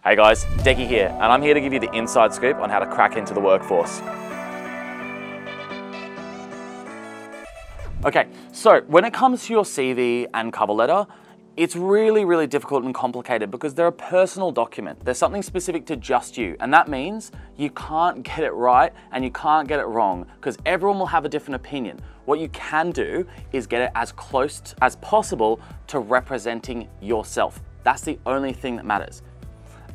Hey guys, Decky here, and I'm here to give you the inside scoop on how to crack into the workforce. Okay, so when it comes to your CV and cover letter, it's really difficult and complicated because they're a personal document. There's something specific to just you, and that means you can't get it right and you can't get it wrong because everyone will have a different opinion. What you can do is get it as close as possible to representing yourself. That's the only thing that matters.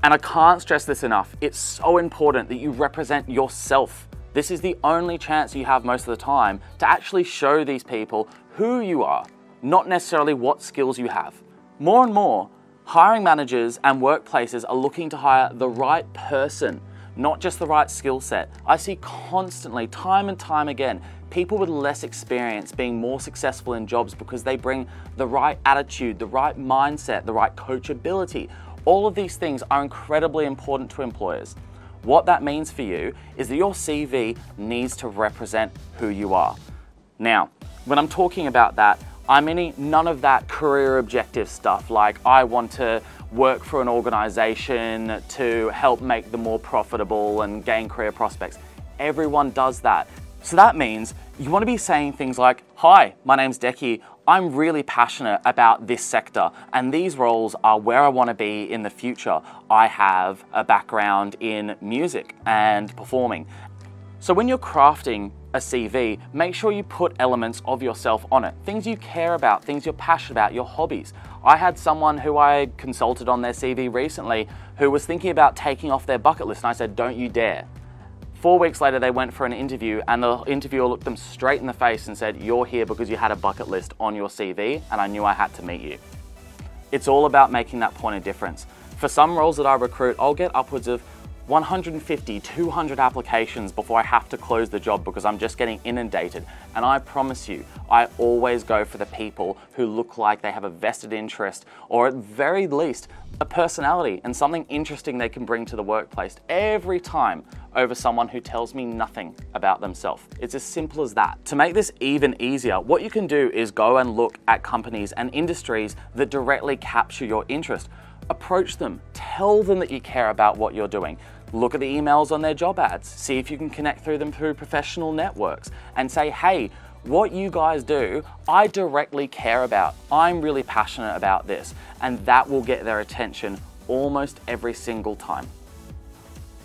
And I can't stress this enough. It's so important that you represent yourself. This is the only chance you have most of the time to actually show these people who you are, not necessarily what skills you have. More and more, hiring managers and workplaces are looking to hire the right person, not just the right skill set. I see constantly, time and time again, people with less experience being more successful in jobs because they bring the right attitude, the right mindset, the right coachability. All of these things are incredibly important to employers. What that means for you is that your CV needs to represent who you are. Now, when I'm talking about that, I'm meaning none of that career objective stuff like I want to work for an organization to help make them more profitable and gain career prospects. Everyone does that. So that means you want to be saying things like, hi, my name's Decky. I'm really passionate about this sector and these roles are where I want to be in the future. I have a background in music and performing. So when you're crafting a CV, make sure you put elements of yourself on it. Things you care about, things you're passionate about, your hobbies. I had someone who I consulted on their CV recently who was thinking about taking off their bucket list and I said, don't you dare. 4 weeks later, they went for an interview and the interviewer looked them straight in the face and said, you're here because you had a bucket list on your CV and I knew I had to meet you. It's all about making that point of difference. For some roles that I recruit, I'll get upwards of 150, 200 applications before I have to close the job because I'm just getting inundated. And I promise you, I always go for the people who look like they have a vested interest or at very least a personality and something interesting they can bring to the workplace every time over someone who tells me nothing about themselves. It's as simple as that. To make this even easier, what you can do is go and look at companies and industries that directly capture your interest. Approach them, tell them that you care about what you're doing. Look at the emails on their job ads, see if you can connect through them through professional networks and say, hey, what you guys do, I directly care about. I'm really passionate about this, and that will get their attention almost every single time.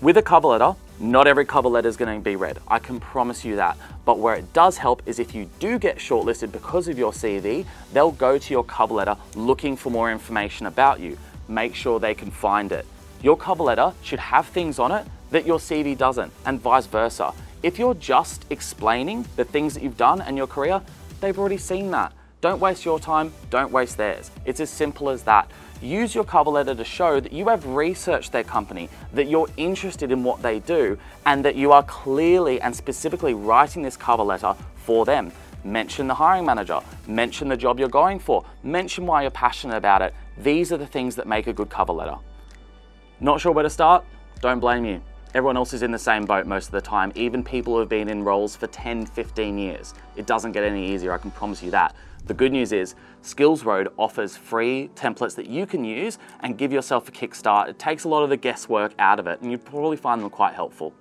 With a cover letter, not every cover letter is going to be read. I can promise you that. But where it does help is if you do get shortlisted because of your CV, they'll go to your cover letter looking for more information about you. Make sure they can find it. Your cover letter should have things on it that your CV doesn't, and vice versa. If you're just explaining the things that you've done and your career, they've already seen that. Don't waste your time, don't waste theirs. It's as simple as that. Use your cover letter to show that you have researched their company, that you're interested in what they do, and that you are clearly and specifically writing this cover letter for them. Mention the hiring manager, mention the job you're going for, mention why you're passionate about it. These are the things that make a good cover letter. Not sure where to start? Don't blame you. Everyone else is in the same boat most of the time, even people who have been in roles for 10, 15 years. It doesn't get any easier, I can promise you that. The good news is Skills Road offers free templates that you can use and give yourself a kickstart. It takes a lot of the guesswork out of it and you'd probably find them quite helpful.